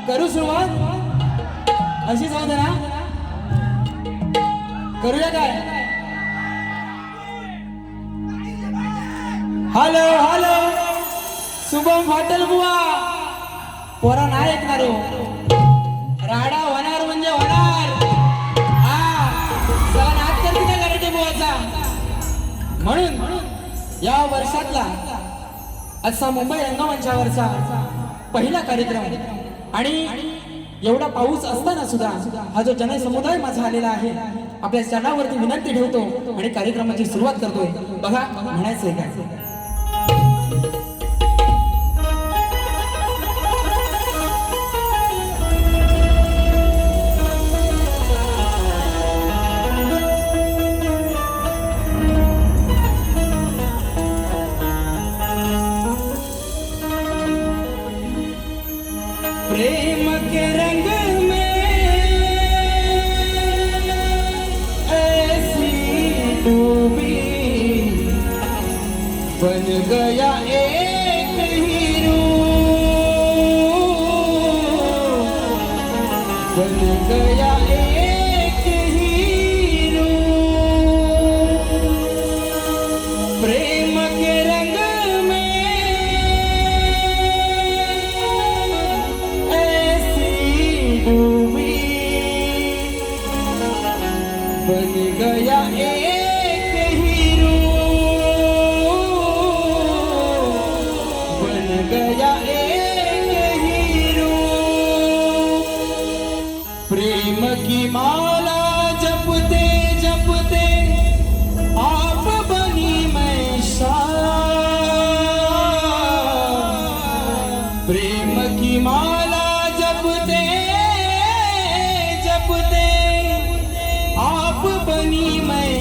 करू सुरुवात अशी जाऊ दे ना, करूया काय? हॅलो हॅलो शुभम हॉटेल बुवा, पोरा नाही ऐकणार हो, राडा होणार म्हणजे होणार. हा चला नाच करते का कराटे बुवाचा. म्हणून या वर्षातला असा मुंबई रंगमंचावरचा पहिला कार्यक्रम आणि एवढा पाऊस असताना सुद्धा हा जो जनसमुदाय माझा आलेला आहे, आपल्या चरणावरती विनंती ठेवतो आणि कार्यक्रमाची सुरुवात करतोय. बघा म्हणायचंय काय? प्रेम के रंग में ऐसी डूबी बन गया एक हीरो. बन गया एक हीरो प्रेम के रंग में ऐसी डूबी बन गया एक हीरो बन गया एक हीरो प्रेम की माला जपते जपते आप बनी मैं प्रेम की माला जपते जपते आप बनी मैं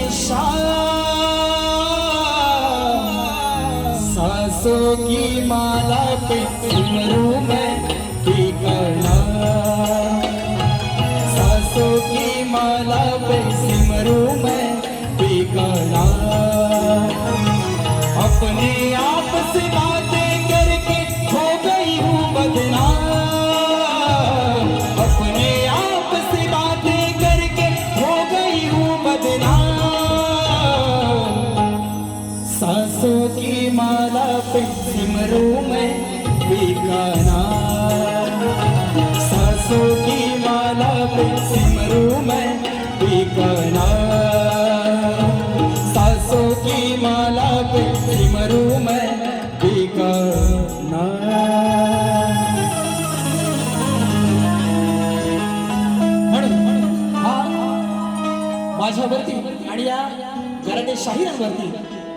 सांसों की माला पे सिमरूं मैं ठिकाना सांसों की माला पे सिमरूं मैं ठिकाना अपने आप से बातें करके हो गई हूँ बदनाम अपने आप से बातें करके हो गई हूँ बदनाम सांसों की माला पे सिमरूं मैं ठिकाना सांसों की माला पे सिमरूं मैं ठिकाना सांसों की माला पे सिमरूं मैं ठिकाना म्हणून हा माझ्यावरती आणि या घरातील शाहिरांवरती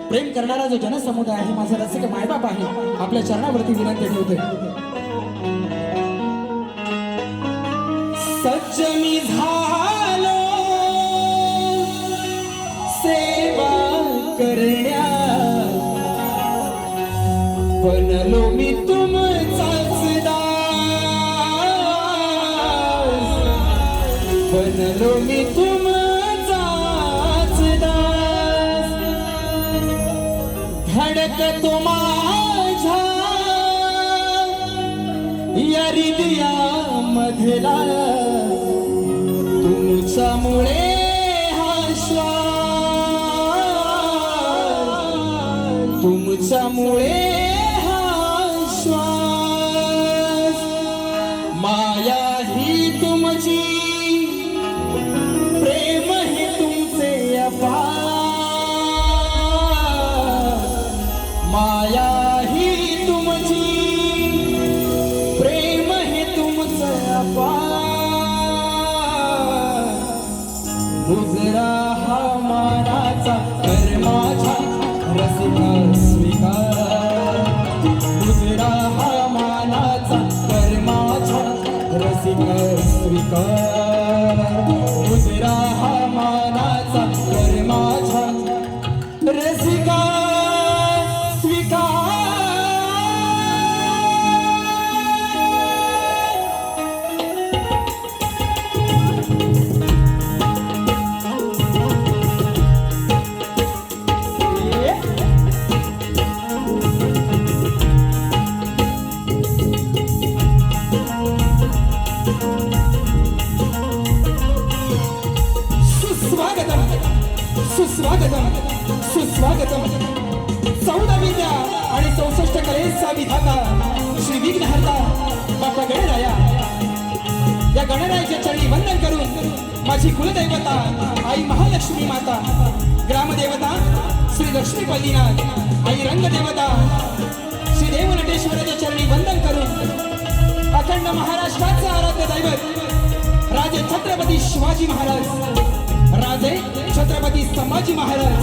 प्रेम करणारा जो जनसमुदाय आहे माझा रसिक मायबाप आहे आपल्या चरणावरती विनंती ठेवते सच्च मी झालो सेवा करण्या बनलो मी तुमचाच दास बनलो मी तुमचाच दास धडकतो माझ्या या हृदया मधला तुमच्यामुळे हा श्वास तुमच्यामुळे हा श्वास माया ही तुमची प्रेम हे तुमचे अपार माया ही तुमची प्रेम हे तुमचं अपार गुजरा हा मानाचा कर्माचा रसिका स्वीकार गुजरा हा मानाचा कर्माचा रसिका स्वीकार गुजरा हा मानाचा कर्माचा रसिका सुस्वागतम सुस्वागतम 14 विद्या आणि 64 कलेचा विधाता श्री विघ्नहर्ता बाप्पा गणराया या गणरायाच्या चरणी वंदन करून माझी कुलदैवता आई महालक्ष्मी माता ग्रामदेवता श्री लक्ष्मी पल्लीनाथ आई रंगदेवता श्री देवनटेश्वराच्या चरणी वंदन करून अखंड महाराष्ट्राचा आराध्य दैवत राजे छत्रपती शिवाजी महाराज राजे छत्रपती संभाजी महाराज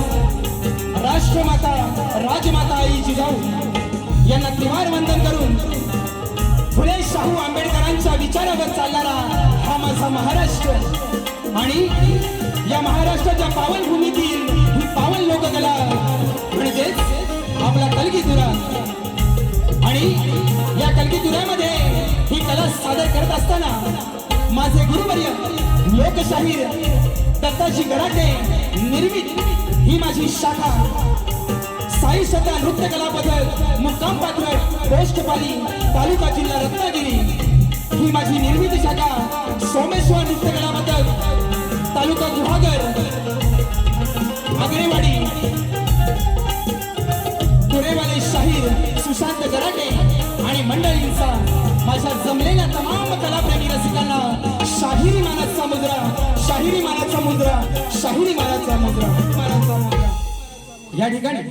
राष्ट्रमाता राजमाता आई जिजाऊ यांना त्रिवार वंदन करून फुले शाहू आंबेडकरांच्या विचारावर चालणारा हा माझा महाराष्ट्र आणि या महाराष्ट्राच्या पावनभूमीतील ही पावन लोककला म्हणजेच आपला कलगीतुरा आणि या कलगीतुऱ्यामध्ये ही कला सादर करत असताना माझे गुरुवर्य लोकशाहीर दत्ताजी गडाखे निर्मित ही माझी शाखा साई सदा नृत्य कला पथक मुक्काम पात्र पोस्ट पाली तालुका जिल्हा रत्नागिरी ही माझी निर्मित शाखा सोमेश्वर नृत्य कला मंडळ तालुका गुहागर आगरेवाडी तुरेवाले शाहीर सुशांत गराटे आणि मंडळींचा माझ्या जमलेल्या तमाम कलाप्रेमी रसिकांना शाहिरी मानाचा मुद्रा शाहिरी मानाचा मुद्रा शाहिरी मानाचा मुद्रा या ठिकाणी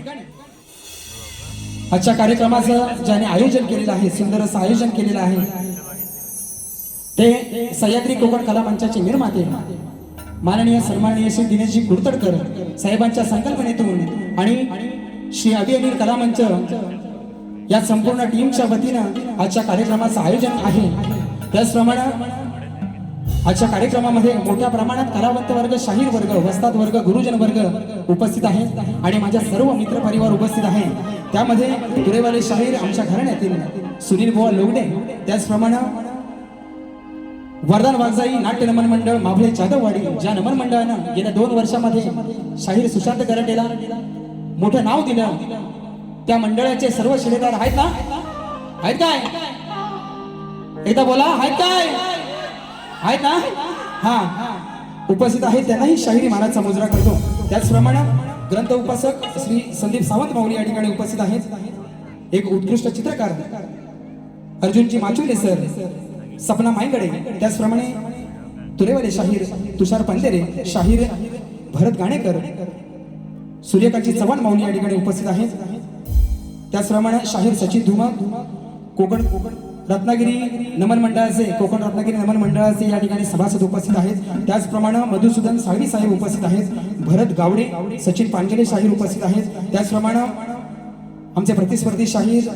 आजच्या कार्यक्रमाचं ज्याने आयोजन केलेलं आहे सुंदर असं आयोजन केलेलं आहे ते सह्याद्री कोकण कला मंचाचे निर्माते माननीय सन्माननीय श्री दिनेशजी कुडतडकर साहेबांच्या संकल्पनेतून आणि श्री अभिअनिल कला मंच या संपूर्ण टीमच्या वतीनं आजच्या कार्यक्रमाचं आयोजन आहे। त्याचप्रमाणे आजच्या कार्यक्रमामध्ये मोठ्या प्रमाणात कलावंत वर्ग शाहीर वर्ग वस्ताद वर्ग गुरुजन वर्ग उपस्थित आहेत आणि माझ्या सर्व मित्र परिवार उपस्थित आहे। त्यामध्ये तुरेवाले शाहीर आमच्या घराण्यातील सुनील बुवा लोगडे त्याचप्रमाणे वरदान वागजाई नाट्य नमन मंडळ माभळे जाधववाडी ज्या नमन मंडळानं गेल्या 2 वर्षामध्ये शाहीर सुशांत गराटेला मोठं नाव दिलं त्या मंडळाचे सर्व शिलेदार आहेत ना आहेत काय एकदा बोला आहेत काय आहेत ना हा उपस्थित आहेत त्यांनाही शाहिरी मानाचा मुजरा करतो। त्याचप्रमाणे ग्रंथ उपासक श्री संदीप सावंत माऊली या ठिकाणी उपस्थित आहेत। एक उत्कृष्ट चित्रकार अर्जुनजी माचुले सर सपना माईंगडे त्याचप्रमाणे तुरेवाले शाहीर तुषार पंधेरे शाहीर भरत गाणेकर सूर्यकांची चव्हाण माऊली या ठिकाणी उपस्थित आहेत। त्याचप्रमाणे शाहीर सचिन धुमा कोकण रत्नागिरी नमन मंडळाचे कोकण रत्नागिरी नमन मंडळाचे या ठिकाणी सभासद उपस्थित आहेत। त्याचप्रमाणे मधुसूदन साळवी साहेब उपस्थित आहेत। भरत गावडे सचिन पांगेले शाहीर उपस्थित आहेत। त्याचप्रमाणे आमचे प्रतिस्पर्धी शाहीर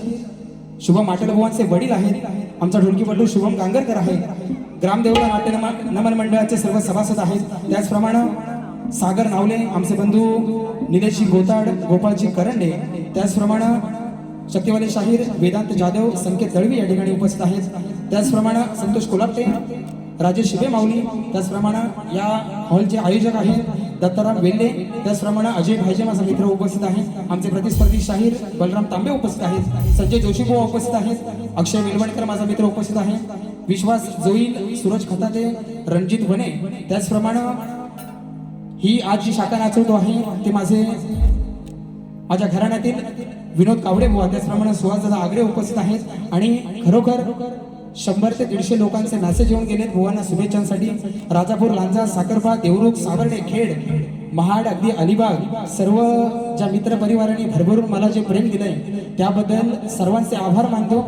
शुभम माटलभुवांचे वडील आहेत। आमचा ढोलकीपटू शुभम गांगरकर आहे। ग्रामदेवता नाट्य नमन मंडळाचे सर्व सभासद आहेत। त्याचप्रमाणे सागर नावले आमचे बंधू निलेशजी गोताड गोपाळजी करंडे त्याचप्रमाणे शक्तिवाले शाहीर वेदांत जाधव संकेत दळवी या ठिकाणी उपस्थित आहेत। त्याचप्रमाणे संतोष कोलापटे राजेश शिबे माऊली त्याचप्रमाणे या हॉलचे आयोजक आहेत दत्ताराम वेल्ले त्याचप्रमाणे अजय भाईजे माझा मित्र उपस्थित आहेत। आमचे प्रतिस्पर्धी शाहीर बलराम तांबे उपस्थित आहेत। संजय जोशी बुवा उपस्थित आहेत। अक्षय वेलवणकर माझा मित्र उपस्थित आहे। विश्वास जोईल सूरज खताते रणजित वने त्याचप्रमाणे ही आज जी शाखा नाचवतो आहे ते माझे माझ्या घराण्यातील विनोद कावडे बुवा त्याचप्रमाणे सुहास दादा आगरे उपस्थित आहेत आणि खरोखर 100 ते 150 लोकांचे मेसेज येऊन गेलेत बुवांना शुभेच्छांसाठी। राजापूर लांजा साखरपा देवरुख सावर्डे खेड महाड अगदी अलिबाग सर्व ज्या मित्र परिवारांनी भरभरून मला जे प्रेम दिलंय त्याबद्दल सर्वांचे आभार मानतो।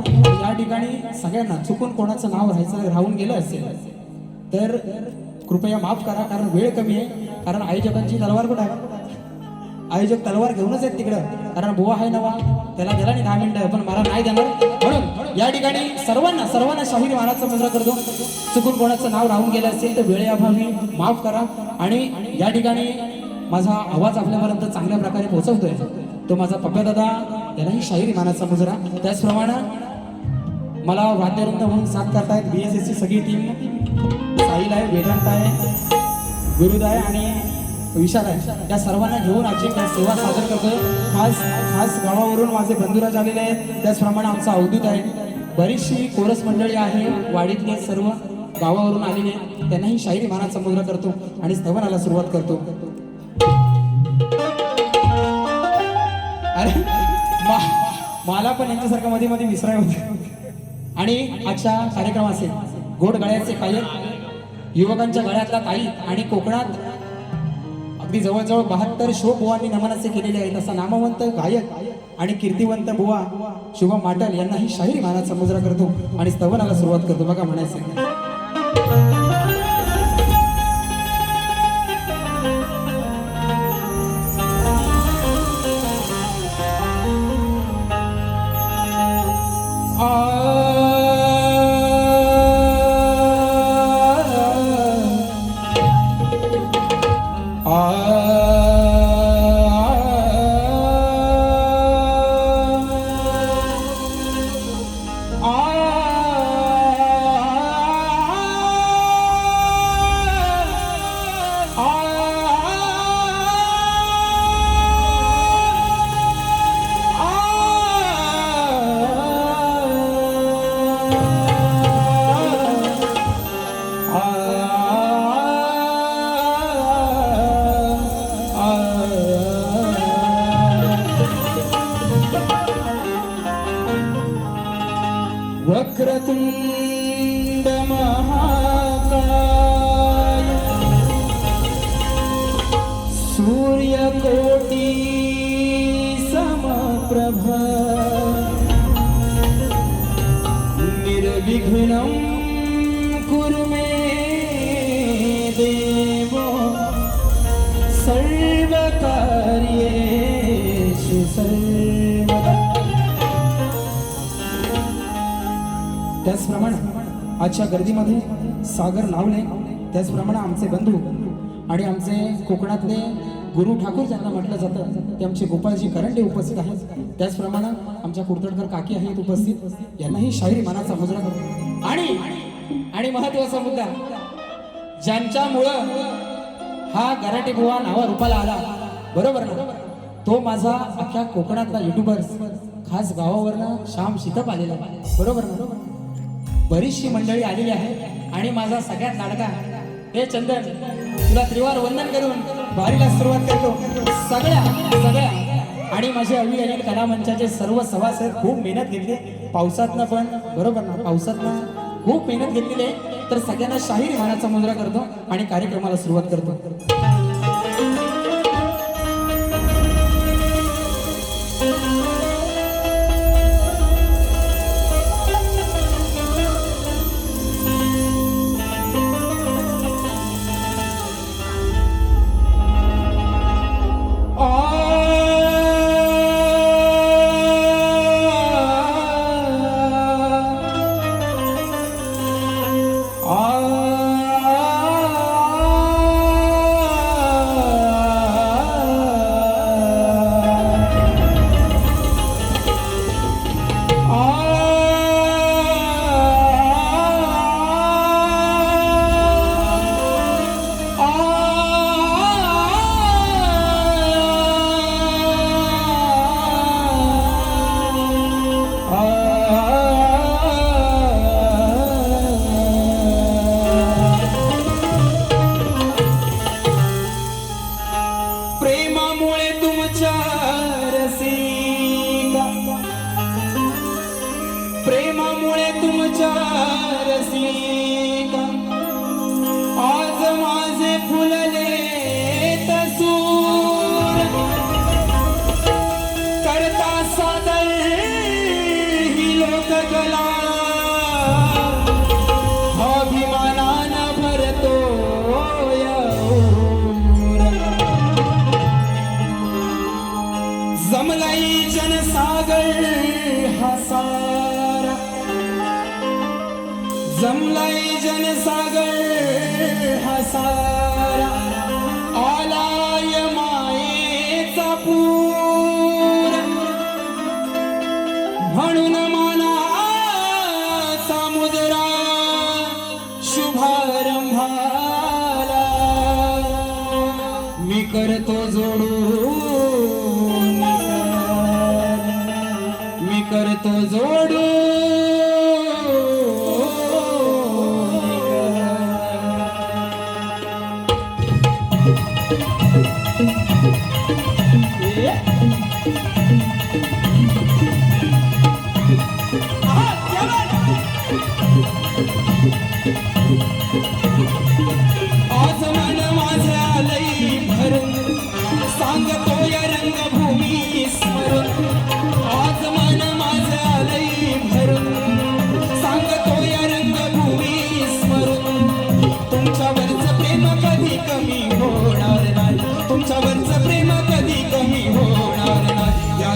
या ठिकाणी सगळ्यांना चुकून कोणाचं नाव राहून गेलं असेल तर कृपया माफ करा कारण वेळ कमी आहे। कारण आयोजकांची तलवार कुठे आहे आयोजक तलवार घेऊनच आहेत तिकडं कारण बुवा आहे नवा त्याला गेला नाही 10 मिनिटं पण मला नाही देणार म्हणून या ठिकाणी सर्वांना शाहीर मानाचा मुजरा करतो। चुकून कोणाचं नाव राहून गेलं असेल तर वेळेअभावी माफ करा आणि या ठिकाणी माझा आवाज आपल्यापर्यंत चांगल्या प्रकारे पोहोचवतोय तो माझा पप्पा दादा यालाही शाहीर मानाचा मुजरा। त्याचप्रमाणे मला वाद्यवृंद म्हणून साथ करतायत BSSची सगळी टीम साहिल आहे वेदांत आहे विरुद्ध आहे आणि विशाल आहे या सर्वांना घेऊन आजची सेवा सादर करतोय। खास गावावरून माझे बंधुराज आलेले आहेत। त्याचप्रमाणे आमचा अवधूत आहे बरीचशी कोरस मंडळी आहे वाडीतले सर्व गावावरून आलेले त्यांनाही शाहिरी मानाचा मुजरा करतो आणि स्तवनाला सुरुवात करतो। अरे मला पण यांच्यासारखं मध्ये मध्ये विसराय होते आणि आजच्या कार्यक्रमाचे गोड गळ्याचे कायक युवकांच्या गळ्यातला ताई आणि कोकणात अगदी जवळजवळ 72 शो बुवांनी नमनाचे केलेले आहेत असा नामवंत गायक आणि कीर्तिवंत बुवा शुभम माटल यांनाही शाहिरी मानाचा मुजरा करतो आणि स्तवनाला सुरुवात करतो। बघा म्हणायचं महाकाय सूर्यकोटि समप्रभ निर्विघ्नं कुरु मे देव सर्वकार्येषु सर्वदा. त्याचप्रमाणे आजच्या गर्दीमध्ये सागर नावले, त्याचप्रमाणे आमचे बंधू आणि आमचे कोकणातले गुरु ठाकूर ज्यांना म्हटलं जातं ते आमचे गोपाळजी करंडे उपस्थित आहेत. त्याचप्रमाणे आमच्या कुर्तडकर काकी आहेत उपस्थित, यांनाही शाहीर मानाचा मुजरा करतो. आणि महत्वाचा मुद्दा, ज्यांच्यामुळं हा गराटे बुवा नावा रूपाला आला, बरोबर ना, तो माझा अख्ख्या कोकणातला युट्यूबर्स, खास गावावरनं श्याम शितप आलेला, बरोबर ना. बरीचशी मंडळी आलेली आहे आणि माझा सगळ्यात लाडका हे चंदन, तुला त्रिवार वंदन करून वारीला सुरुवात करतो. सगळ्या आणि माझे अवी अनिल कला मंचाचे सर्व सभासद खूप मेहनत घेतली पावसातनं, पण बरोबर ना, पावसातनं खूप मेहनत घेतलेली आहे. तर सगळ्यांना शाहीर मानाचा मुजरा करतो आणि कार्यक्रमाला सुरुवात करतो. प्रेमामुळे तुमच्या रसिका आज माझे फुलले तसूर करता सादर ही लोककला अभिमानान भरतो जमलाई जनसागर हा सारा जमलाई जनसागर हा सारा आलाय मायेचा पूर म्हणून मानाचा मुजरा शुभारंभाला मी करतो जोडून मी करतो जोडून आज मन माझे आलई भरून सांगतो या रंगभूमी स्मरून आज मन माझे आलई भरून सांगतो या रंगभूमी स्मरून तुमच्यावरचं प्रेम कधी कमी होणार नाही तुमच्यावरचं प्रेम कधी कमी होणार नाही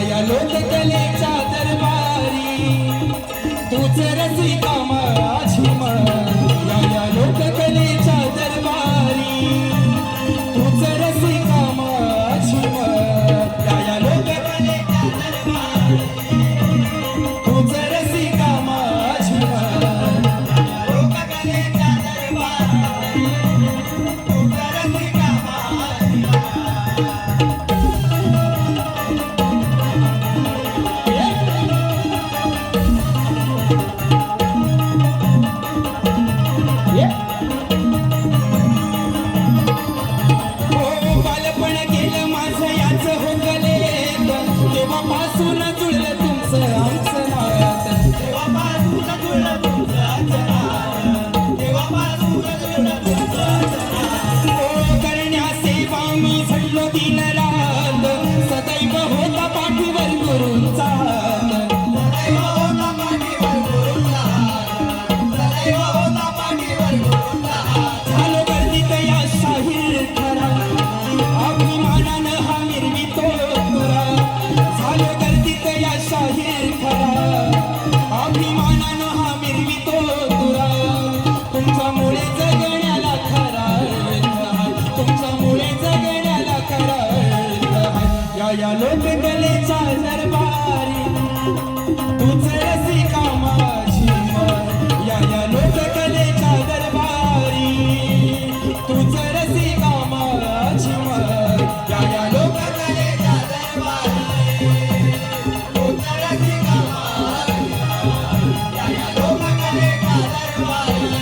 या लोककलेच्या दरबारी तूच रसिका माझी मन या लोककलेच्या दरबारी तूच रसिका माझी मन या लोककलेच्या दरबारी तूच रसिका लोककलेच्या दरबारी तूच रसिका माझी मन या लोककलेच्या दरबारी तूच रसिका माझी मन या लोककलेच्या दरबारी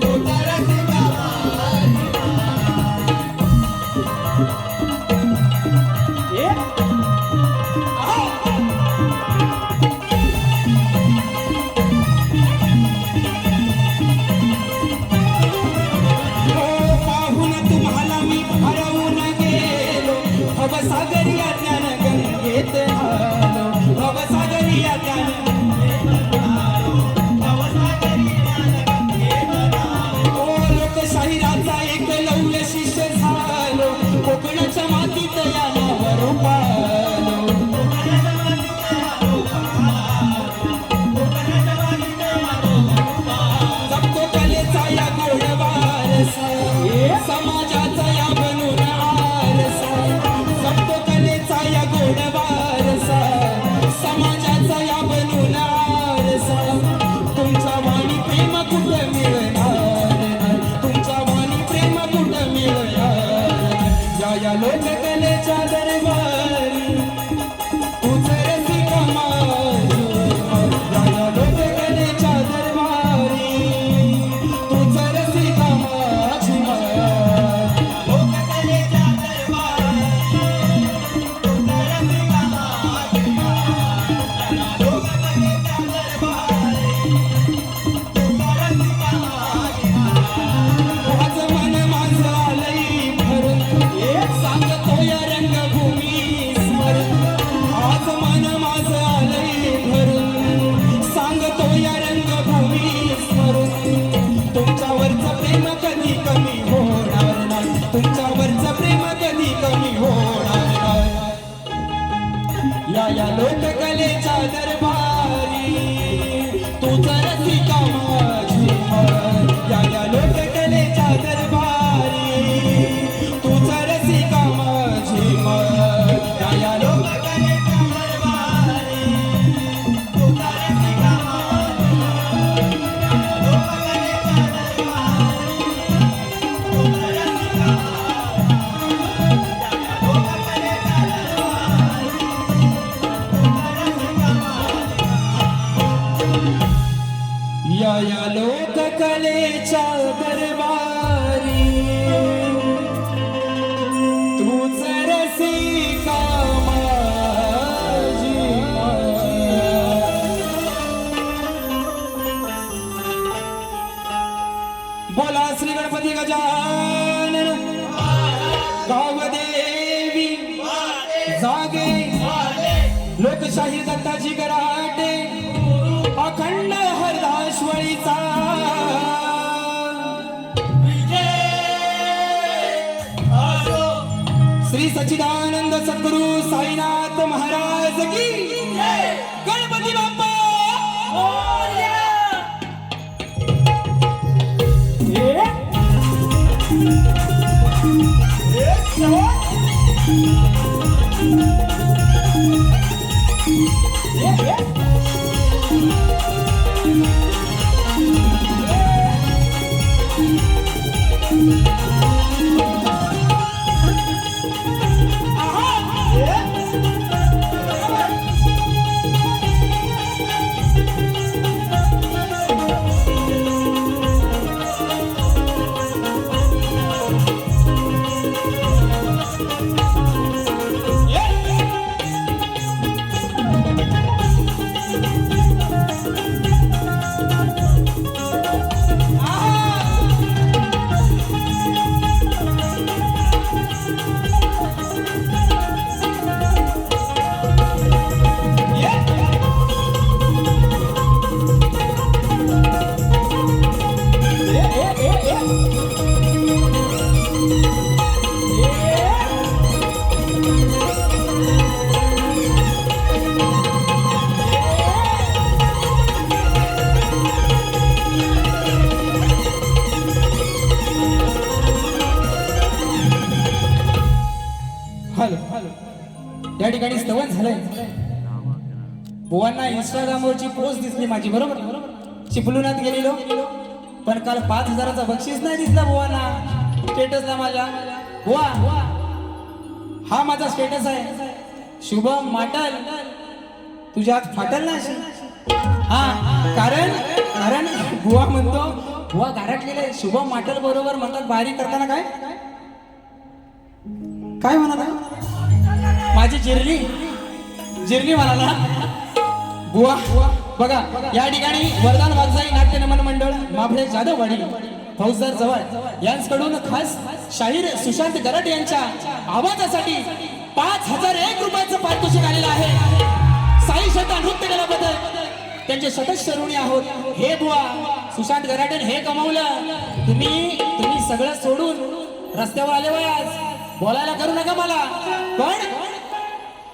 तूच रसिका माझी भवसागरिया ज्ञान गंगेत आलो भवसागरिया ज्ञान ओ लोकशाहीराचा एकलव्य शिष्य झालो कोकणाच्या मातीत या नावावर पालो जपतो कलेचा या गोड वारसा समाजाचा या बनून आरसा जपतो कलेचा या गोड वारसा समाजाचा या बनून आरसा तुमचा वाणी प्रेम कुठं मिळणार नाही तुमचा वाणी प्रेम कुठं मिळणार या लोककलेच्या दरबारी तूच रसिका माझी या लोककलेच्या दरबारी तूच रसिका माझी लोककलेच्या दरबारी तूच रसिका माझी लोककलेच्या दरबारी तूच रसिका माझी आज मन माझं आलंय भरून सांगतो या रंगभूमी स्मरून आज मन माझं आलंय भरून सांगतो या रंगभूमी स्मरून तुमच्यावरचं प्रेम कधी कमी होणार नाही तुमच्यावरचं प्रेम कधी कमी होणार नाही या लोककलेच्या दरबारी तूच रसिका माझी मन या लोककलेच्या दरबारी तूच रसिका माझी मन या लोककलेच्या दरबारी तूच रसिका माझी लोककलेच्या दरबारी तूच रसिका या लोककलेच्या दरबारी तूच रसिका माझी बोला श्री गणपती गजानन गावदेवी जागे लोकशाही दत्ताजी कराटे अखंड हरदाश्वळीचा श्री सच्चिदानंद सद्गुरु साईनाथ महाराज की गणपती बाप्पा या ठिकाणी स्तवन झालंय. बुवांना इंस्टाग्रामवरची पोस्ट दिसली माझी, बरोबर. चिपळुणात गेलेलो, पण काल 5,000चा बक्षीस नाही दिसला बुवांना स्टेटसला माझ्या. बुवा हा माझा स्टेटस आहे. शुभम माटल तुझ्या हात फाटल ना अशी. हा कारण कारण बुवा म्हणतो, बुवा गारटलेले शुभम माटल बरोबर म्हणतात बारी करताना काय काय म्हणाला, माझी जिरली जिरली म्हणाला. बुवा बघा या ठिकाणी वरदान वागजाई नाट्य नमन मंडळ माफळे जाधववाडी फौजदार जवळ यांच्याकडून खास शाहीर सुशांत गरट यांच्या आवाजासाठी 5,001 रुपयाचं पारितोषिक आलेलं आहे. साई शता नृत्य केल्याबद्दल त्यांचे शतशृणी आहोत. हे बुवा सुशांत गराटेन हे कमावलं. तुम्ही सगळं सोडून रस्त्यावर आले वय आज बोलायला करू नका मला. पण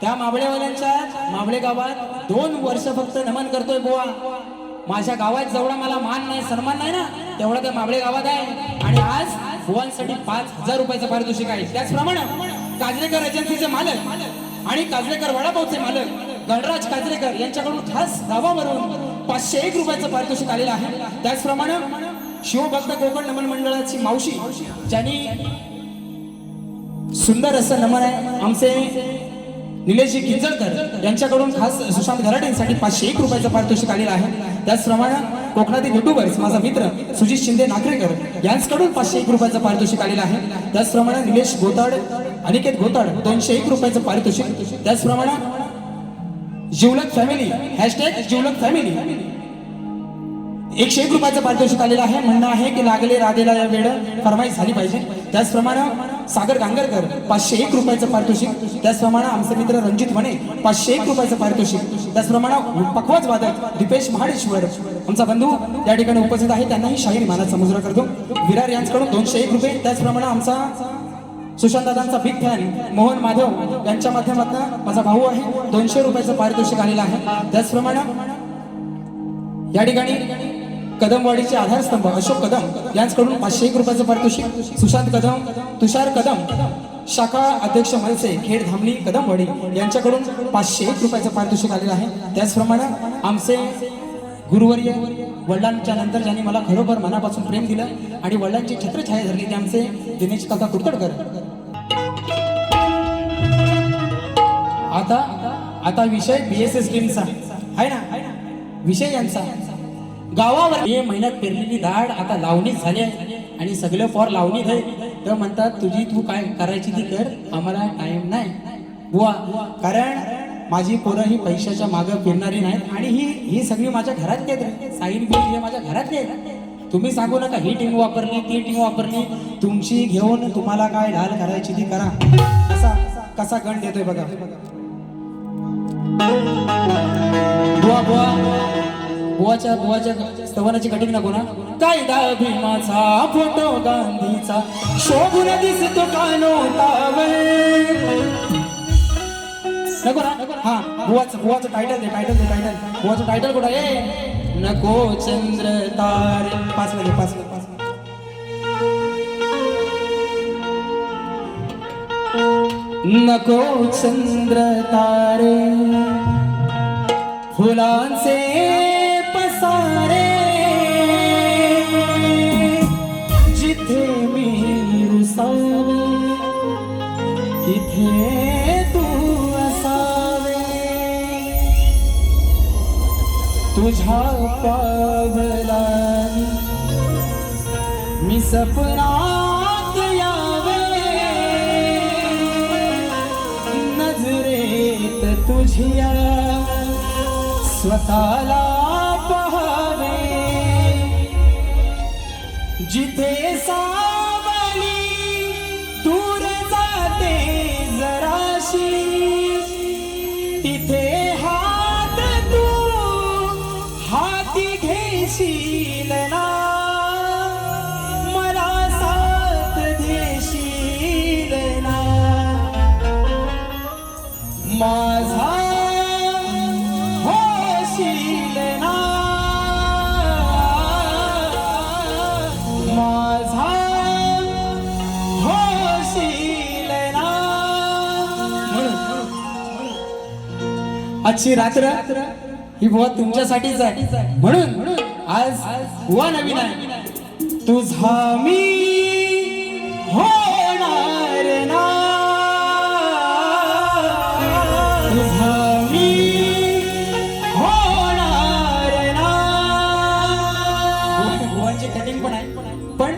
त्या माबळे गावात 2 वर्ष फक्त नमन करतोय बुवा. माझ्या गावात जेवढा मला मान नाही सन्मान नाही ना तेवढा त्या माबळे गावात आहे. आणि आज बुवांसाठी 5,000 रुपयाचं पारितोषिक आहे. त्याचप्रमाणे काजरेकर एजन्सीचे मालक आणि काजरेकर वडापावचे मालक गणराज काजरेकर यांच्याकडून खास गावावरून 501 रुपयाचं पारितोषिक आलेलं आहे. त्याचप्रमाणे शिवभक्त कोकण नमन मंडळाची मावशी ज्यांनी सुंदर असं नमन आहे आमचे निलेशजी किंजळकर यांच्याकडून खास सुशांत गराटेंसाठी 501 रुपयाचं पारितोषिक आलेलं आहे. त्याचप्रमाणे कोकणातील युट्यूबर्स माझा मित्र सुजित शिंदे नागरेकर यांच्याकडून 501 रुपयाचं पारितोषिक आलेलं आहे. त्याचप्रमाणे निलेश गोताड अनिकेत गोताड 201 रुपयाचं पारितोषिक. त्याचप्रमाणे जिवलक फॅमिली #जिवलक फॅमिली 101 रुपयाचं पारितोषिक आलेलं आहे. म्हणणं आहे की लागले राधेला या वेळ फरमाईश झाली पाहिजे. त्याचप्रमाणे सागर गांगरकर 501 रुपयाचं पारितोषिक. त्याचप्रमाणे आमचे मित्र रणजित म्हणे 501 रुपयाचं पारितोषिक. त्याचप्रमाणे पखवाज वादक दीपेश महाडेश्वर आमचा बंधू या ठिकाणी उपस्थित आहे, त्यांनाही शाहीर मानाचा मुजरा करतो. विरार यांच्याकडून 201 रुपये. त्याचप्रमाणे आमचा सुशांत दादांचा बिग फॅन मोहन माधव यांच्या माध्यमातून माझा भाऊ आहे 200 रुपयाचं पारितोषिक आलेलं आहे. त्याचप्रमाणे या ठिकाणी कदमवाडीचे आधारस्तंभ अशोक कदम यांच्याकडून 501 रुपयाचं पारितोषिक. सुशांत कदम तुषार कदम शाखा अध्यक्ष मनसे खेड धामणी कदमवाडी यांच्याकडून 501 रुपयाचं पारितोषिक आलेलं आहे. त्याचप्रमाणे आमचे गुरुवर्य वडिलांच्या नंतर ज्यांनी मला खरोखर मनापासून प्रेम दिलं आणि वडिलांची छत्रछाया धरली ते आमचे दिनेश काका कुरतडकर. आता विषय BSS टीमचा आहे ना, विषय यांचा गावावर मे महिन्यात पेरलेली दाढ आता लावणीच झाली आहे आणि सगळे फॉर लावणी आहे. तर म्हणतात तू काय करायची ती कर, आम्हाला टाइम नाही बुवा. कारण माझी पोरं ही पैशाच्या मागं फिरणारी नाहीत आणि ही सगळी माझ्या घरात आहेत. साईन बिल हे माझ्या घरात आहेत. तुम्ही सांगू नका ही टीम वापरली ती टीम वापरली. तुमची घेऊन तुम्हाला काय ढाल करायची ती करा. कसा गण देतोय बघा. बुवा बुवाच्या स्तवनाची कटिंग नको ना. कायदा भीमाचा फोटो गांधीचा शोभून दिसतो कानोतावर नको ना. हा बुवाचं टायटल दे. बुवाचं टायटल कुठं आहे. नको चंद्र तारे 5 नको चंद्र तारे फुलांचे पसारे जिथे मी रुसावे तिथे तू असावे. तुझ्या पावलांनी मी सपनात यावे. नजरेत तुझ्या स्वतःला पहावे. जिथे सावली दूर जाते जराशी तिथे हात तू हाती घेशील ना. मला साथ देशील ना. माझा होशील ना. माझा होशील ना. आजची रात्र ही बुवा तुमच्यासाठीच आहे. म्हणून आज बुवा नवीन आहे. तुझा मी होणार ना, तुझा मी होणार ना. बुवांची कटिंग पण आहे, पण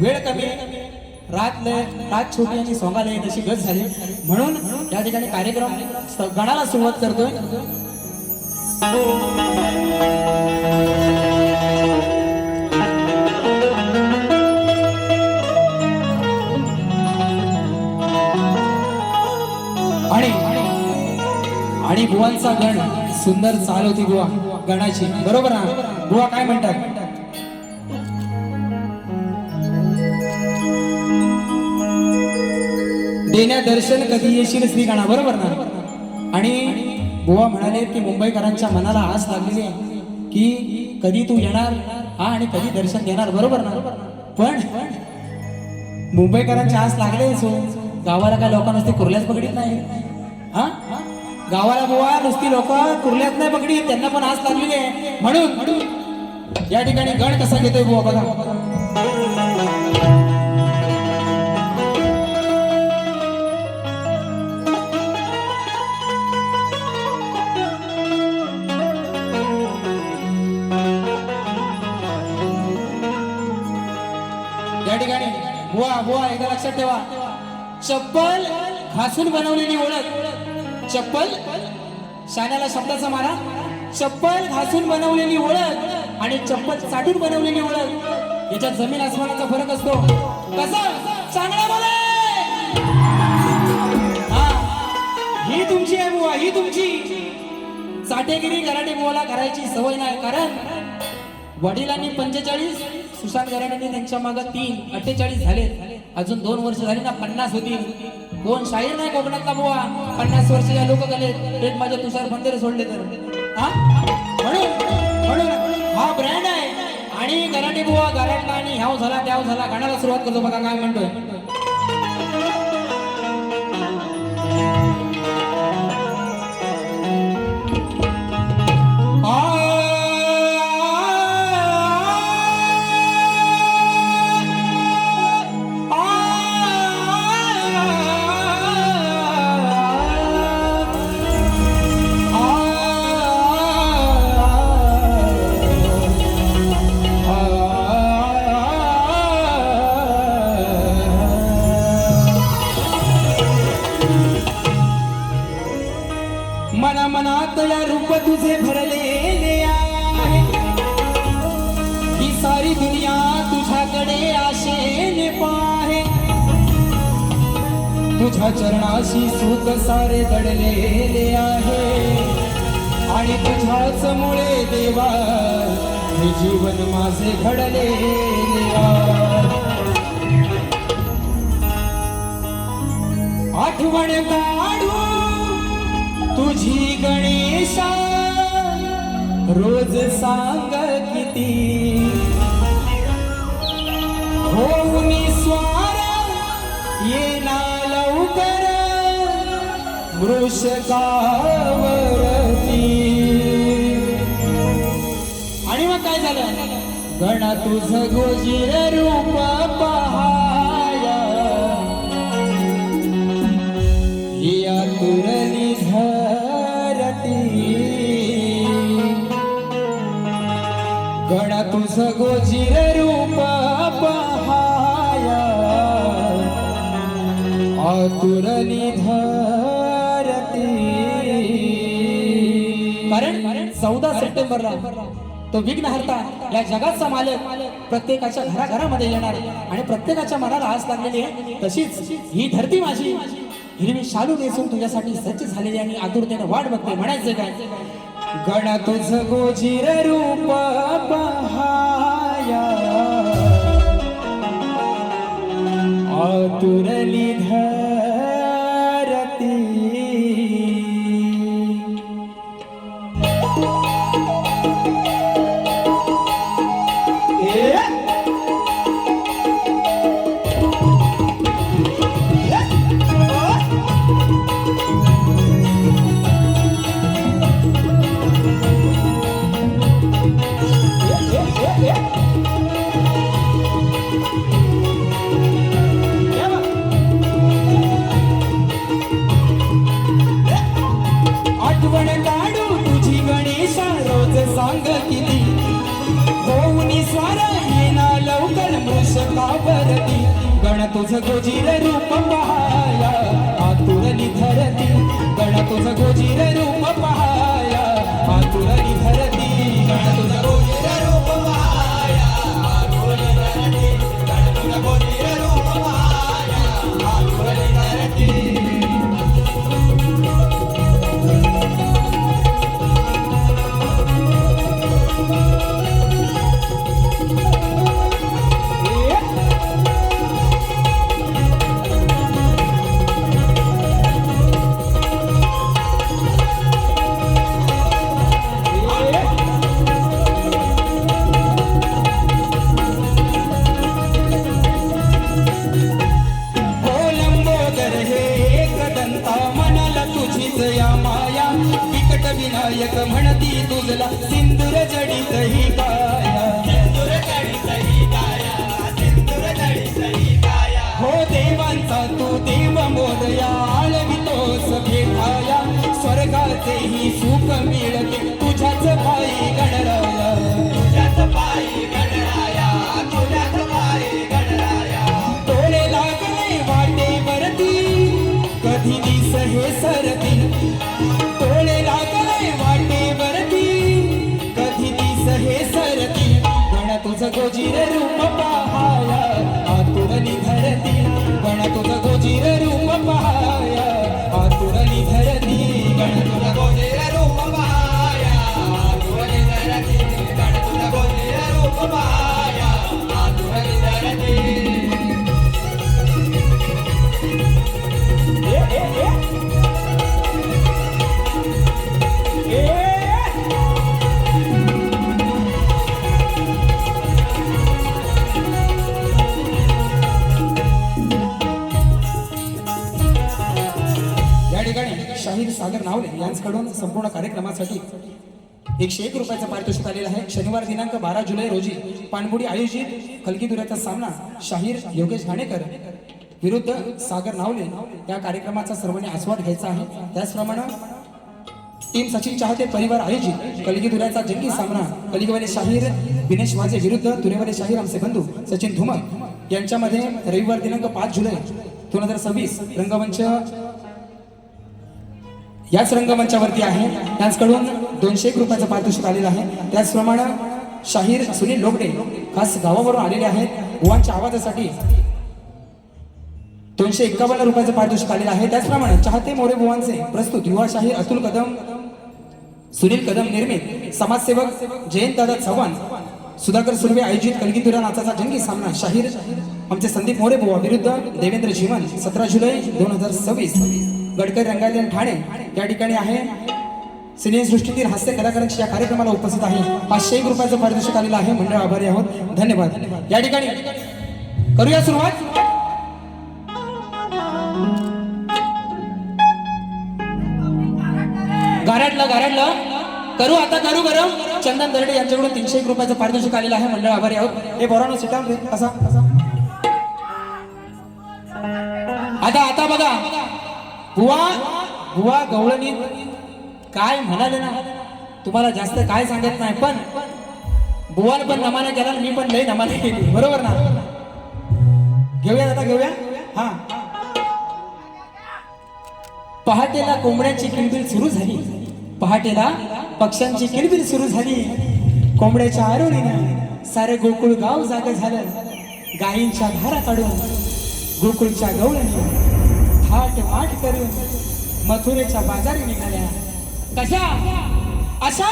वेळ कमी आहे. रात छोटी आणि सोंगाला तशी गत झाली, म्हणून या ठिकाणी कार्यक्रम गणाला सुरुवात करतोय. आणि बुवांचा गण सुंदर चाल होती बुवा गणाची, बरोबर ना? बुवा काय म्हणतात? देण्या दर्शन कधी येशील श्री गणा, बरोबर ना? आणि बुवा म्हणाले की मुंबईकरांच्या मनाला आस लागलेली आहे की कधी तू येणार हा आणि कधी दर्शन देणार, बरोबर ना? पण मुंबईकरांची आस लागले, गावाला काय लोक नुसती कुर्ल्याच पकडीत नाही हा. गावाला बुवा नुसती लोक कुर्ल्यात नाही पकडीत, त्यांना पण आस लागलेली आहे. म्हणून या ठिकाणी गण कसा घेतोय बुवा बघा. या ठिकाणी बुवा एकदा लक्षात ठेवा, चप्पल घासून बनवलेली ओळख, चप्पल शाण्याला शब्दाचा मारा, चप्पल घासून बनवलेली ओळख आणि चप्पल चाटून बनवलेली ओळख याच्यात जमीन आसमानाचा फरक असतो. कसा? चांगला बोले. हा, ही तुमची आहे बुवा, ही तुमची. चाटेगिरी गराडे बुवाला करायची सवय नाही, कारण वडिलांनी 45, सुशांत गराडेंनी त्यांच्या मागे 3, 48 झाले. अजून 2 वर्ष झाली ना 50 होतील. कोण शाहीर नाही कोकणातला बुवा, 50 वर्षाच्या लोक झाले. एक माझे तुषार बंदेरे सोडले तर हा. म्हणून हा ब्रँड आहे. आणि गराडे बुवा गराडला आणि ह्याव झाला त्याव झाला गाण्याला सुरुवात करतो बघा काय म्हणतोय. मनात या रूप तुझे भरलेले आहे, ही सारी दुनिया तुझ्याकडे आशेने पाहे. तुझ्या चरणाशी सुख सारे दडलेले आहे आणि तुझ्याच मुळे देवा हे जीवन माझे घडलेले आहे. आठवण काढू तुझी गणेशा रोज सांग किती, होऊन स्वार ये ना लवकर वृषकावरती. आणि मग काय झालं? गणा तुझ गोजीर रूप पहाया, या तुरली धरती. गणा तुझ गोजीर रूप पहाया, आतुरली धरती. कारण 14 सप्टेंबरला तो विघ्नहर्ता या जगाचा मालक प्रत्येकाच्या घराघरामध्ये येणार आणि प्रत्येकाच्या मनाला आस लागलेली आहे. तशीच ही धरती माझी हिरवी शालू नेसून तुझ्यासाठी सज्ज झालेली आणि आतुरतेने वाट बघते. म्हणायचं काय? गणा तुझ गोजीर रूप पहाया, आतुरली धरती. स्वार येना लवकर मृषकावरती गण तुझ गोजीर रूप पहाया आतुरली धरती गण तुझ गोजीर रूप पहाया आतुरली धरती गण तुझ गोजीर रूप पहाया आतुरली धरती गण तुझ गोजीर रूप पहाया आतुरली धरती विनायक म्हणती तुझला सिंदूर जडित ही काया सिंदूर जडित ही काया सिंदूर जडित ही काया हो देवांचा तू देव मोदया आळवितोस भेटाया स्वर्गाचे ही सुख मिळते तुझ्याच पायी गणराया तुझ्याच पायी गणराया तुझ्याच पायी गणराया डोळे लागले वाटेवरती कधी दिस हे सरती डोळे लागले वाटेवरती कधी दिस हे सरती गण तुझ गोजीर रूप पहाया आतुरली धरती गण तुझ गोजीर रूप पहाया आतुरली धरती गण तुझ गोजीर रूप पहाया आतुरली धरती गण तुझ गोजीर रूप पहाया आतुरली धरती शाहीर सागर नावले यांच्याकडून संपूर्ण कार्यक्रमासाठी 101 रुपयाचं पारितोषिक आलेलं आहे. शनिवार दिनांक 12 जुलै रोजी पाणबुडी आयोजित खलकीदुऱ्याचा सामना शाहीर योगेश घाणेकर विरुद्ध सागर नावले या कार्यक्रमाचा सर्वांनी आस्वाद घ्यायचा आहे. त्याचप्रमाणे टीम सचिन चाहते परिवार आयोजित कलगीदुऱ्याचा जंगी सामना कलिगवाले शाहीर दिनेश वाजे विरुद्ध तुरेवाले शाहीर आमचे बंधू सचिन धुमक यांच्यामध्ये रविवार दिनांक 5 जुलै 2026 रंगमंच याच रंगमंचावरती आहे. त्यांच्याकडून 201 रुपयाचं पारितोषिक आलेलं आहे. त्याचप्रमाणे शाहीर सुनील लोगडे खास गावावरून आलेले आहेत. बुवांच्या आवाजासाठी 251 रुपयाचं पारितोषिक आलेलं आहे. त्याचप्रमाणे चाहते मोरे बुवांचे प्रस्तुत युवा शाहीर अतुल कदम सुनील कदम निर्मित समाजसेवक जयंत दादा चव्हाण सुधाकर सुर्वे आयोजित कलगीदुरा नाचाचा जंगी सामना शाहीर आमचे संदीप मोरे बुवा विरुद्ध देवेंद्र जीवन 17 जुलै 2026 गडकरी रंगायत ठाणे या ठिकाणी आहे. सिनेसृष्टीतील हास्य कलाकारांची या कार्यक्रमाला उपस्थित आहे. 501 रुपयाचं पारितोषिक आलेलं आहे. मंडळ आभारी आहोत. धन्यवाद. या ठिकाणी करूया सुरुवात. गारडला करू आता करू गरम. चंदन दर्डे यांच्याकडून 301 रुपयाचं पारितोषिक आलेलं आहे. मंडळ आभारी आहोत. हे बोरानो सिटा असा आता बघा बुवा गवळणी काय म्हणाले ना, तुम्हाला जास्त काय सांगत नाही, पण बुवाला पण नमाने केला, मी पण लय नमाने केली, बरोबर ना. घेऊया आता घेऊया. हा, पहाटेला कोंबड्याची किलबिल सुरू झाली, पहाटेला पक्ष्यांची किलबिल सुरू झाली, कोंबड्याच्या आरोळीनं सारे गोकुळ गाव जाग झालं. गायींच्या धारा काढून गोकुळच्या गवळणी थाट माठ करून मथुरेच्या बाजारी निघाल्या. कशा अशा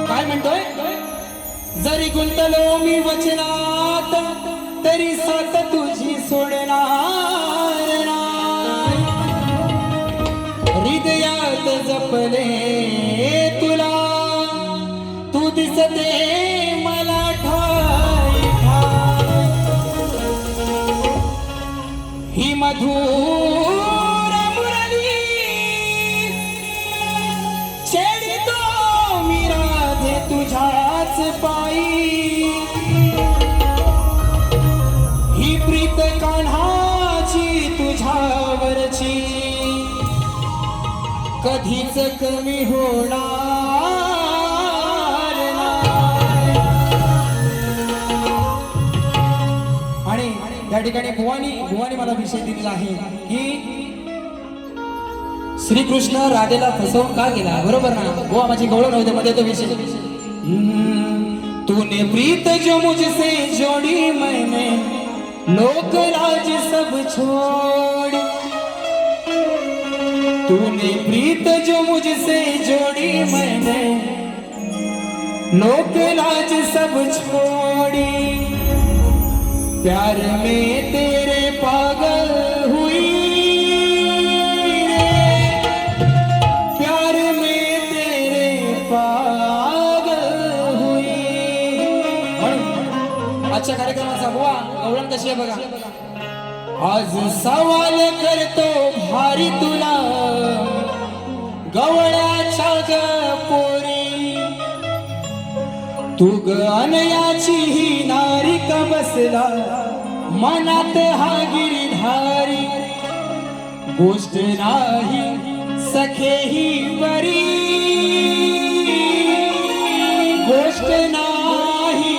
काय म्हणतोय? जरी गुंतलो मी वचनात तरी साथ तुझी सोडणार नाही. हृदयात जपले तुला तू दिसते मला ठाई ठाई. ही मधुर मुरली छेडितो मी राधे तुझ्याच पायी. ही प्रीत कान्हाची तुझ्यावरची कधीच कमी होणार नाही. आणि या ठिकाणी भुवानी मला विषय दिलेला आहे की श्रीकृष्ण राधेला फसवून का गेला, बरोबर ना? बुवा माझी गवळण होते मध्ये तो विषय. तूने प्रीत जो मुझसे जोड़ी मैंने लोक लाज सब छोड़. तूने प्रीत जो मुझसे जोड़ी मैंने लोक लाज सब छोड़ी. प्यार में तेरे पागल हुई रे, प्यार में तेरे पागल हुई. आजच्या कार्यक्रमाचा बुवा गवळण कशी आहे बघा. आज सवाल करतो भारी तुला गवळ्याच्या ग पोरी. तू ग अनयाची ही नारी का बसला मनात हा गिरिधारी. गोष्ट नाही सखे ही बरी, गोष्ट नाही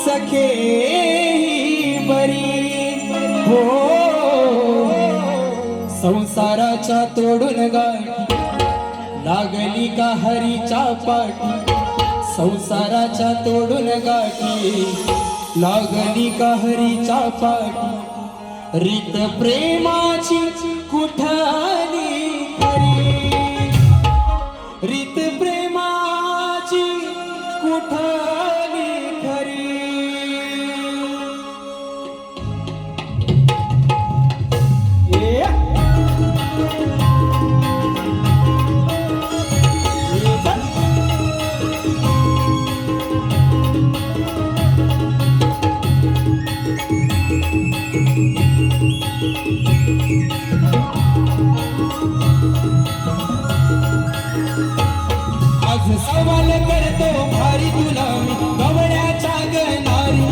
सखे ही बरी. हो संसाराच्या तोडून गाठी लागली का हरीच्या पाठी. संसाराच्या तोडून गाठी लागली का हरीच्या पाठी. रीत प्रेमाची कुठाली खरी, रीत प्रेमाची कुठाली खरी. आज सवाल करतो भारी तुला मी गवळ्याच्या ग नारी.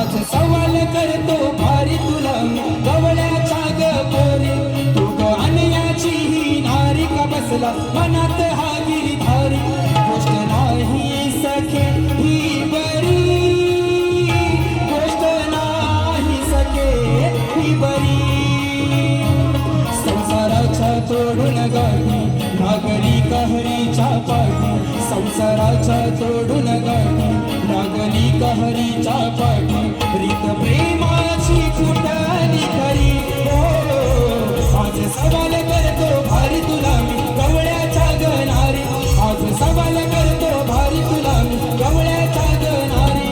आज सवाल करतो भारी तुला मी गवळ्याच्या ग पोरी. तू ग अनयाची ही नारी का बसला मनात हा गिरिधारी. गोष्ट नाही सखे ही बरी, गोष्ट नाही सखे ही बरी. संसाराच्या तोडून गाठी लागली कहरीच्या पाठी. संसाराच्या तोडून गाठी लागली कहरीच्या पाठी. रीत प्रेमाची कुठाली खरी. हो आज सवाल करतो भारी तुला मी गवळ्याच्या ग नारी. आज सवाल करतो भारी तुला मी गवळ्याच्या ग नारी.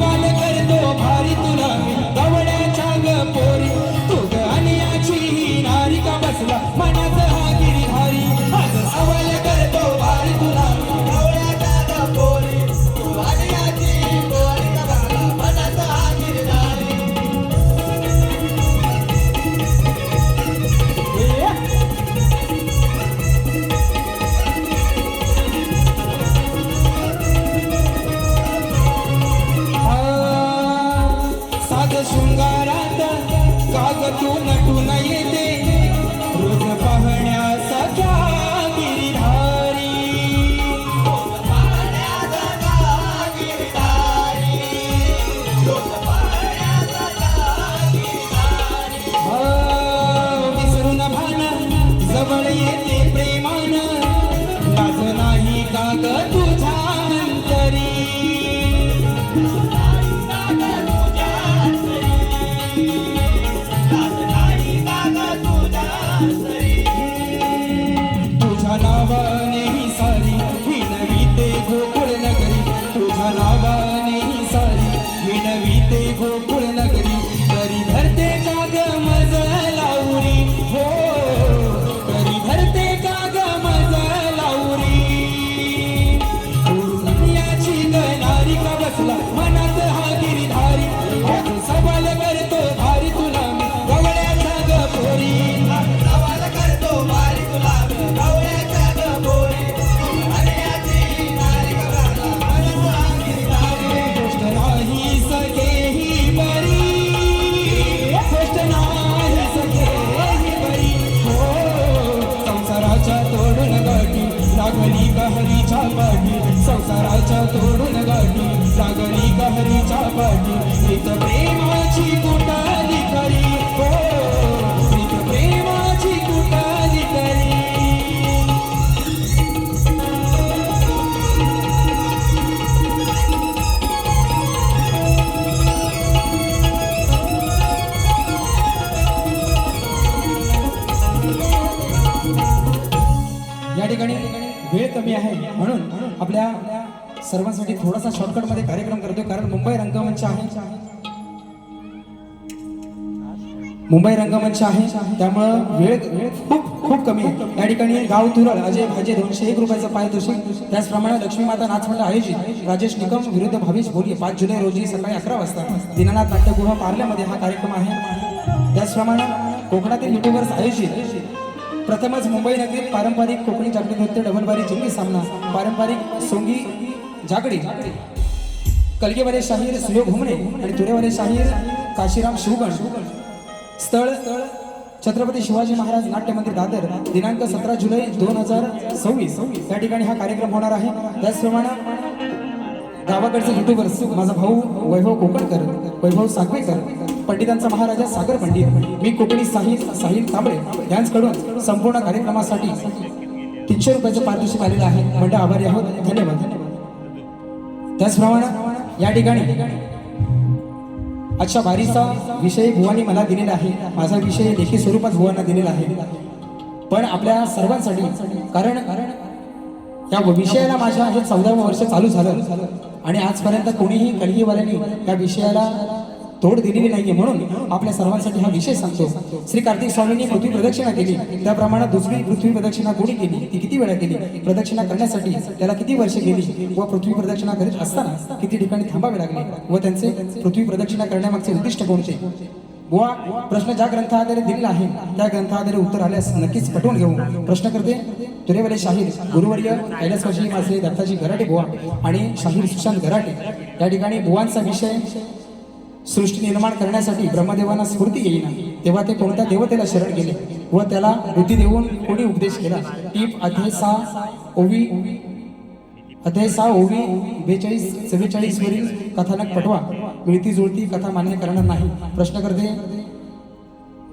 सवाल करतो भारी तुला मी गवड्याच्या ग पोरी तू ग अनियाची ही नारी का बसला मनात हा गिरीधारी आज सवाल करतो भारी तुला मी गवड्याच्या ग पोरी तू अनियाची ही नारी का बसला मनात हा गिरीधारी शृंगारात काग तू नटून येते रोज पाहण्यासाठ्या गिरीधारी विसरून भान जवळ येते प्रेमान लाज नाही काग तुझ्या अंतरी तुझ्या नावाने ही सारी विनवीते गोकुळ नगरी तुझ्या नावाने ही सारी विनवीते गोकुळ नगरी तरी धरते काग मज लावरी हो तरी धरते काग मज लावरी याची गणारी का बसला मनात हा गिरीधारी आज सवाल करतो भारी तुला मी गवळ्याचा ग पोरी सवाल करतो भारी तुला मी गवळ्याचा ग पोरी अनियाची नारी का बसला मनात हा गिरीधारी गोष्ट नाही सखे ही बरी गोष्ट नाही सखे ही बरी हो संसाराच्या तोडून गाठी लागली गहरीच्या पाठी संसाराच्या तोडून गाठी लागली गहरीच्या पाठी प्रीत प्रेमाची कुटाली करी हो प्रीत प्रेमाची कुटाली करी या ठिकाणी वेळ कमी आहे म्हणून आपल्या सर्वांसाठी थोडासा शॉर्टकट मध्ये कार्यक्रम करतोय कारण मुंबई रंगमंच आहे त्यामुळं वेळ खूप कमी आहे. या ठिकाणी गाव तुरळ अजय भाजे 201 रुपयाचं पारितोषिक त्याचप्रमाणे लक्ष्मी माता नाचमंडळ आयोजित राजेश निकम विरुद्ध भावेश भोले 5 जुलै रोजी सकाळी 11 वाजता दीनानाथ नाट्यगृह पार्ल्यामध्ये हा कार्यक्रम आहे. त्याचप्रमाणे कोकणातील युट्यूबर्स आयोजित प्रथमच मुंबई नगरीत पारंपरिक कोकणी जागृत नृत्य डबलबारी जिंगी सामना पारंपरिक सोंगी जागडी कलगीवाले शाहीर सुयोग घुमणे आणि तुरेवाले शाहीर काशीराम शिवगण स्थळ छत्रपती शिवाजी महाराज नाट्य मंदिर दादर दिनांक 17 जुलै 2026 या ठिकाणी हा कार्यक्रम होणार आहे. त्याचप्रमाणे गावाकडचे युट्यूबर्स माझा भाऊ वैभव कोकणकर वैभव सागवेकर पंडितांचा महाराजा सागर पंडित मी कोकणी साहिल कांबळे यांच्याकडून संपूर्ण कार्यक्रमासाठी 300 रुपयाचं पारितोषिक आलेलं आहे. मंडळ आभारी आहोत. धन्यवाद. त्याचप्रमाणे या ठिकाणी आजच्या बारीचा विषय बुवांनी मला दिलेला आहे. माझा विषय लेखी स्वरूपात बुवांना दिलेला आहे पण आपल्या सर्वांसाठी कारण या विषयाला माझ्या हे 14वं वर्ष चालू झालं आणि आजपर्यंत कोणीही कलगीवाल्यांनी या विषयाला तोड दिलेली नाहीये म्हणून आपल्या सर्वांसाठी हा विषय सांगतो. श्री कार्तिक स्वामींनी पृथ्वी प्रदक्षिणा केली त्याप्रमाणे दुसरी पृथ्वी प्रदक्षिणा कोणी केली ती किती वेळा केली प्रदक्षिणा करण्यासाठी त्याला किती वर्षे गेली व पृथ्वी प्रदक्षिणा करीत असताना किती ठिकाणी थांबावे लागले व त्यांचे पृथ्वी प्रदक्षिणा करण्यामागचे उद्दिष्ट कोणते बुवा प्रश्न ज्या ग्रंथाद्वारे दिलेला आहे त्या ग्रंथाद्वारे उत्तर आल्यास नक्कीच पटवून घेऊ. प्रश्न करते तुरेवाले शाहीर गुरुवर्य कैलासवासी माझे दत्ताजी गराटे बुवा आणि शाहीर सुशांत गराटे या ठिकाणी बुवांचा विषय सृष्टी निर्माण करण्यासाठी ब्रह्मदेवांना स्फूर्ती येईना तेव्हा ते कोणत्या देवतेला शरण गेले व त्याला बुद्धी देऊन कोणी उपदेश केला. टीप अध्याय 6 ओवी 42-44 वरील कथानक पटवा मिळती जुळती कथा मान्य करणार नाही. प्रश्न करते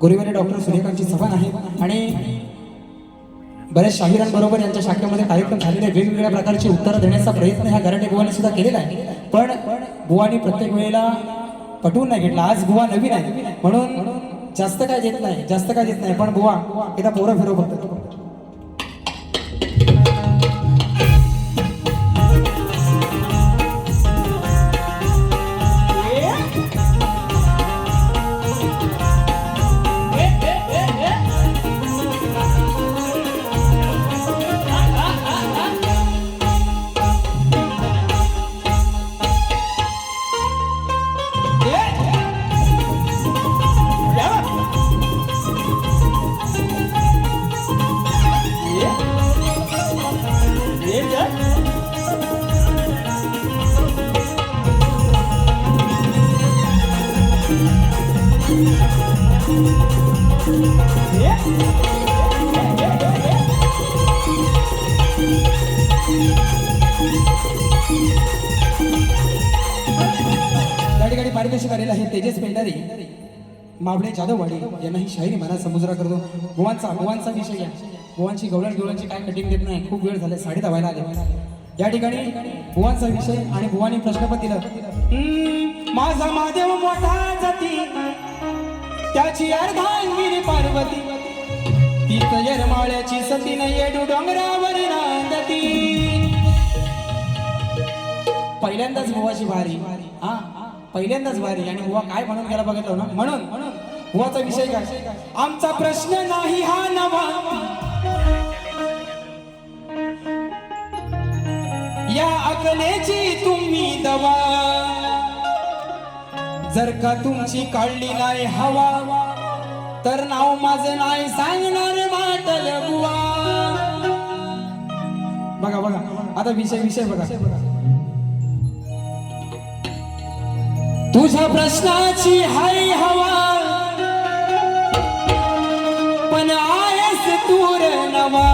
गुरुवारी डॉक्टर सूर्यकांतजी चव्हाण आहेत आणि बऱ्याच शाहिरांबरोबर यांच्या शाखेमध्ये कार्यक्रम झालेले वेगवेगळ्या प्रकारची उत्तरं देण्याचा प्रयत्न ह्या गराटे बुवांनी सुद्धा केलेला आहे पण बुवांनी प्रत्येक वेळेला पटवून नाही घेतला. आज बुवा नवीन आहे म्हणून जास्त काय देत नाही पण बुवा एकदा पोरं फिरव बघतो. गाडी गाडी पारितोषिक आलेलं आहे तेजस पेंढारे मावळे जाधववाडी यांना ही शायरी मना समुद्रा करतो. बुवांचा विषय या बुवांची गवळणची काय कटिंग देत नाही. खूप वेळ झाले 10:30 व्हायला आले. या ठिकाणी बुवांचा विषय आणि बुवानी प्रश्न पण दिलं. माझा महादेव मोठा जाती त्याची अर्धांगिनी पार्वती तीच येरमाळ्याची सती न येडू डोंगरावर नांदती. पहिल्यांदाच बुवाची भारी हा पहिल्यांदाच भारी आणि बुवा काय म्हणून गेला बघितलं ना. म्हणून बुवाचा विषय काय आमचा प्रश्न नाही हा नवा या अकलेची तुम्ही दवा जर का तुमची काढली नाही हवा तर नाव माझं नाही सांगणार माटल बुवा. बघा बघा आता विषय बघा. तुझ्या प्रश्नाची हाय हवा पण आहेस तूर नवा.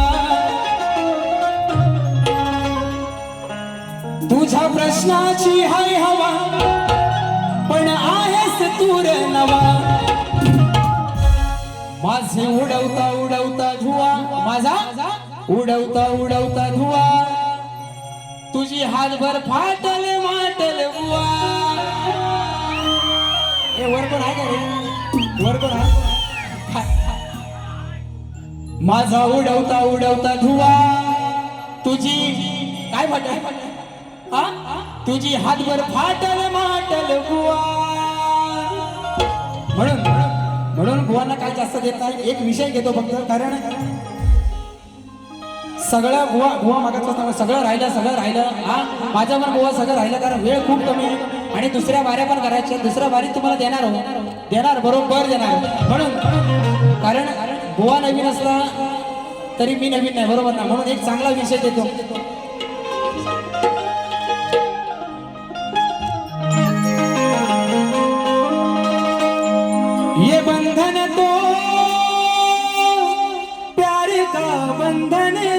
तुझ्या प्रश्नाची हाय हवा पण आहेस तूर नवा. माझे उडवता उडवता धुवा माझा उडवता धुवा तुझी हातभर फाटल माटल बुवा. वर कोण आहे का रे वर कोण आहे. माझा उडवता धुवा तुझी काय फाटल तुझी हातभर फाटल माटल बुवा. म्हणून बुवांना काय जास्त देत नाही. एक विषय घेतो फक्त कारण सगळं बुवा मागत असताना सगळं राहिलं हा माझ्या पण बुवा सगळं राहिलं कारण वेळ खूप कमी आहे आणि दुसऱ्या वाऱ्या पण करायच्या. दुसऱ्या वारीत तुम्हाला देणार बरोबर देणार. म्हणून कारण बुवा नवीन असला तरी मी नवीन नाही बरोबर ना. म्हणून एक चांगला विषय देतो. ये बंधन तो प्यार का बंधन है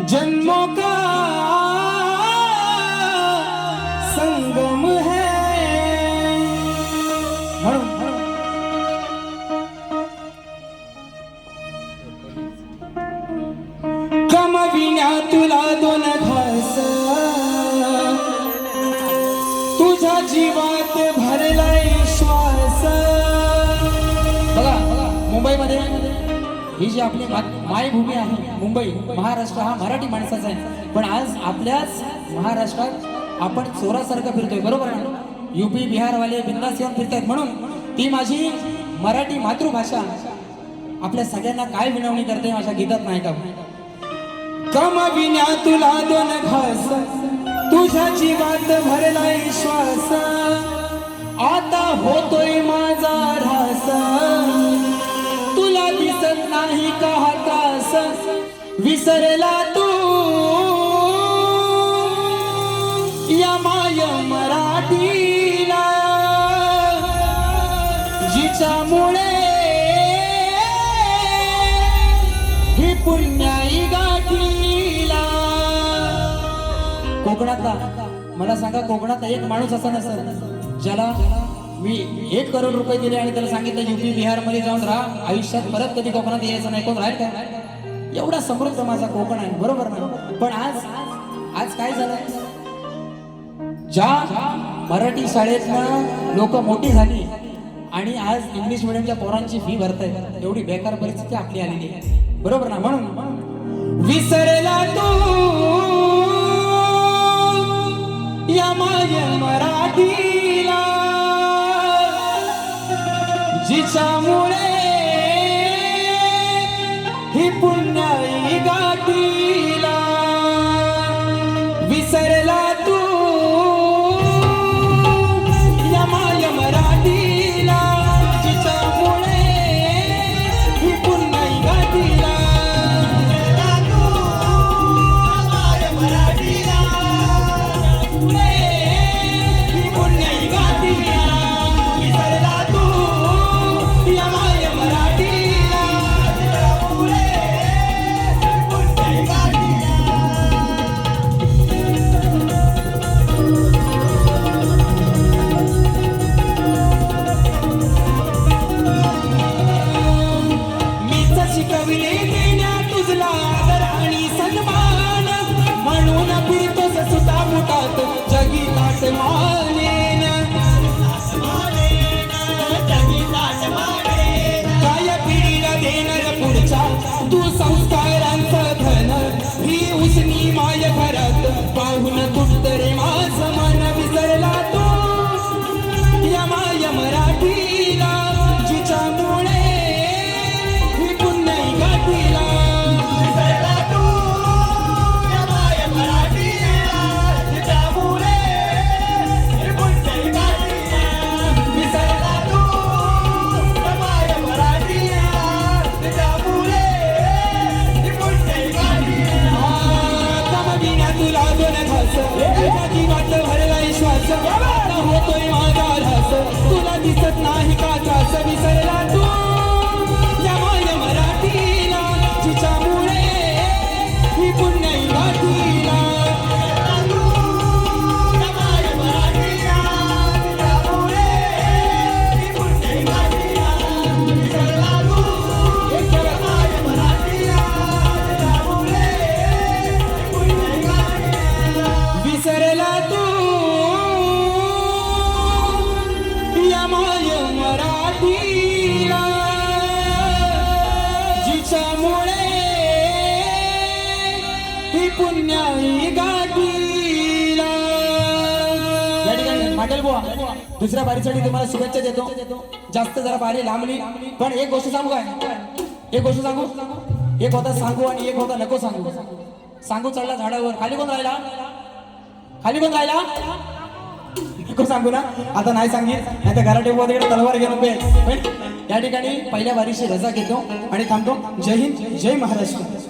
जन्मों का संगम है. कमविण्या तुला दोन घास तुझ्या जीवात भरलाय श्वास. बघा मुंबईमध्ये ही जी आपली मायभूमी आहे मुंबई महाराष्ट्र हा मराठी माणसाचा आहे. पण आज आपल्याच महाराष्ट्रात आपण चोरासारखं फिरतोय बरोबर ना. युपी बिहारवाले बिंदास येऊन फिरतायत. म्हणून ती माझी मराठी मातृभाषा आपल्या सगळ्यांना काय विनवणी करते माझ्या गीतात नाही का. कमविण्या तुला दोन घास तुझ्या जीवात भरलाय श्वास आता होतोय माझा ऱ्हास तुला दिसत नाही का हातास विसरला तू या माय मराठीला जिच्यामुळे ही पुण्याई गाठीला. कोकणातला मला सांगा कोकणात एक माणूस असा नसेल ज्याला मी 1 करोड रुपये दिले आणि त्याला सांगितलं युपी बिहार मध्ये जाऊन राहा आयुष्यात परत कधी कोकणात यायचं नाही. कोण राहील का. एवढा समृद्ध माझा कोकण आहे बरोबर ना. पण आज काय झालं ज्या मराठी शाळेतनं लोक मोठी झाली आणि आज इंग्लिश मिडियमच्या पोरांची फी भरतायत एवढी बेकार परिस्थिती आपली आलेली आहे बरोबर ना. म्हणून विसरला तू या माझ्या मराठीला जिच्यामुळे ही पुण्याई गाठीला. विसरला तू या माझ्या मराठीला जिच्यामुळे ही पुण्याई गाठीला. मराठीला ही पुण्याई गाठीला. जगी ताट मानेन काय पिढीला देणार पुढच्या तू संस्कारांचं धन ही उसनी माय घरात पाहून तुटत रे माझ मन विसरला तू या माय मराठीला जिच्यामुळे ही पुण्य गाठीला विसरला तू या माय मराठीला जिच्यामुळे हे पुण्य गाठीला विसरला तू या माय मराठीला जिच्यामुळे हे पुण्य गाठीला कमविण्या तुला दोन घास माझी वाट भरलाय श्वास आता होतोय माझा ध्यास तुला दिसत नाही का त्रास विसरला तू या माय मराठीला जिच्यामुळे ही पुण्य गाठीला विसरला तू या माय मराठीला जिच्यामुळे हे पुण्य गाठीला विसरला तू या माय मराठीला जिच्यामुळे हे पुण्य गाठीला विसरला तू या माय मराठीला जिच्यामुळे ही पुण्याई गाठीला. या ठिकाणी पाटील बुवा दुसऱ्या बारीसाठी तुम्हाला शुभेच्छा देतो. जास्त जरा बारी लांबली पण एक गोष्ट सांगू काय एक गोष्ट सांगू एक होता सांगू आणि एक होता नको सांगू. सांगू चढला झाडावर खाली कोण राहिला खाली कोण राहिला नको सांगू ना आता नाही सांगेल नाही तर घराटे बुवा तिकडे तलवार घेऊन उभे आहेत. पण या ठिकाणी पहिल्या बारीशी रजा घेतो आणि थांबतो. जय हिंद जय महाराष्ट्र.